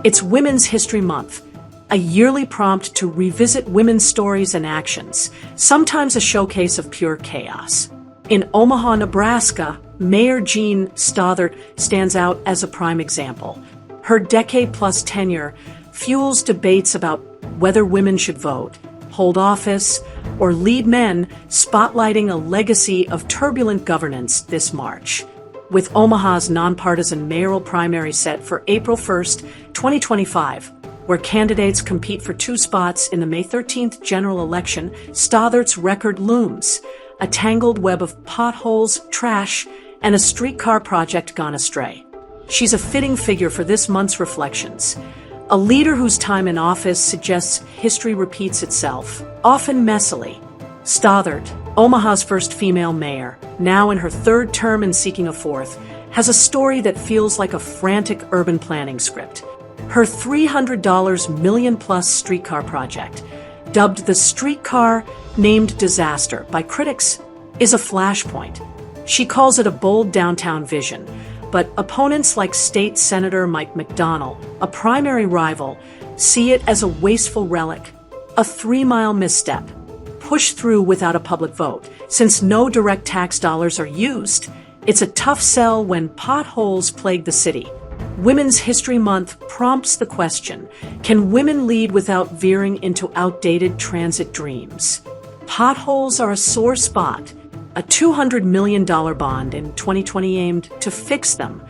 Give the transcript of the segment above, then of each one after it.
It's Women's History Month, a yearly prompt to revisit women's stories and actions, sometimes a showcase of pure chaos. In Omaha, Nebraska, Mayor Jean Stothert stands out as a prime example. Her decade-plus tenure fuels debates about whether women should vote, hold office, or lead men, spotlighting a legacy of turbulent governance this March. With Omaha's nonpartisan mayoral primary set for April 1st, 2025, where candidates compete for 2 spots in the May 13th general election, Stothert's record looms, a tangled web of potholes, trash, and a streetcar project gone astray. She's a fitting figure for this month's reflections, a leader whose time in office suggests history repeats itself, often messily. Stothert, Omaha's first female mayor, now in her 3rd term and seeking a 4th, has a story that feels like a frantic urban planning script. Her $300 million-plus streetcar project, dubbed the Streetcar named disaster by critics, is a flashpoint. She calls it a bold downtown vision, but opponents like State Senator Mike McDonnell, a primary rival, see it as a wasteful relic, a 3-mile misstep, pushed through without a public vote. Since no direct tax dollars are used, it's a tough sell when potholes plague the city. Women's History Month prompts the question, can women lead without veering into outdated transit dreams? Potholes are a sore spot. A $200 million bond in 2020 aimed to fix them.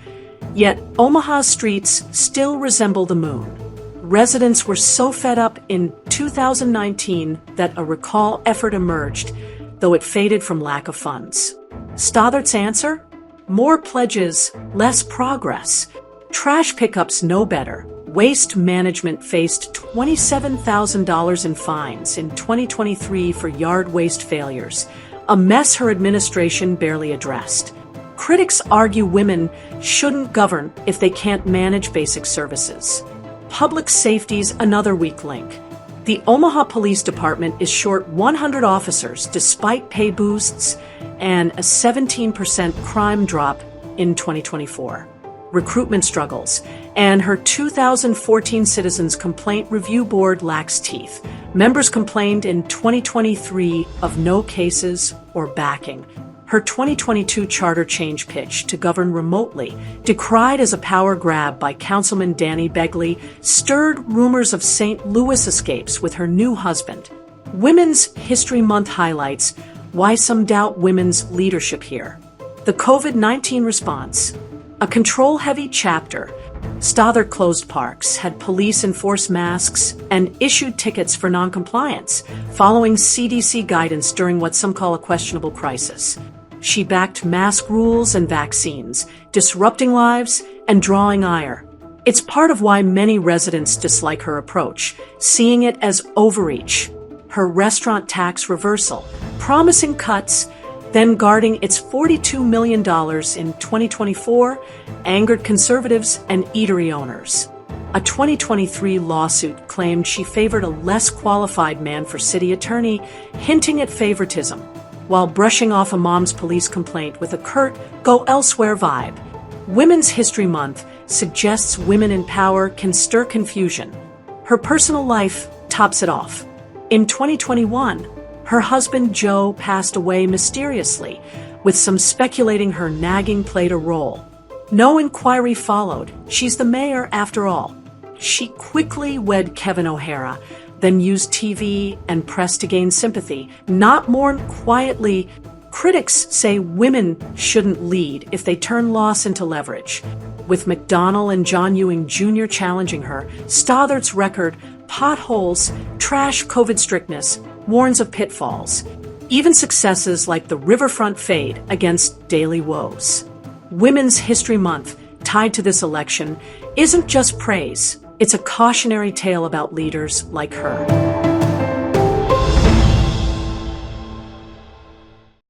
Yet Omaha's streets still resemble the moon. Residents were so fed up in 2019 that a recall effort emerged, though it faded from lack of funds. Stothert's answer? More pledges, less progress. Trash pickups know better. Waste management faced $27,000 in fines in 2023 for yard waste failures, a mess her administration barely addressed. Critics argue women shouldn't govern if they can't manage basic services. Public safety's another weak link. The Omaha Police Department is short 100 officers despite pay boosts and a 17% crime drop in 2024. Recruitment struggles, and her 2014 Citizens Complaint Review Board lacks teeth. Members complained in 2023 of no cases or backing. Her 2022 charter change pitch to govern remotely, decried as a power grab by Councilman Danny Begley, stirred rumors of St. Louis escapes with her new husband. Women's History Month highlights why some doubt women's leadership here. The COVID-19 response. A control-heavy chapter. Stothert closed parks, had police enforce masks, and issued tickets for noncompliance, following CDC guidance during what some call a questionable crisis. She backed mask rules and vaccines, disrupting lives and drawing ire. It's part of why many residents dislike her approach, seeing it as overreach. Her restaurant tax reversal, promising cuts, then guarding its $42 million in 2024, angered conservatives and eatery owners. A 2023 lawsuit claimed she favored a less qualified man for city attorney, hinting at favoritism, while brushing off a mom's police complaint with a curt, go elsewhere vibe. Women's History Month suggests women in power can stir confusion. Her personal life tops it off. In 2021, her husband Joe passed away mysteriously, with some speculating her nagging played a role. No inquiry followed. She's the mayor after all. She quickly wed Kevin O'Hara, then used TV and press to gain sympathy, not mourn quietly. Critics say women shouldn't lead if they turn loss into leverage. With McDonnell and John Ewing Jr. challenging her, Stothert's record, potholes, trash, COVID strictness, warns of pitfalls. Even successes like the riverfront fade against daily woes. Women's History Month, tied to this election, isn't just praise. It's a cautionary tale about leaders like her.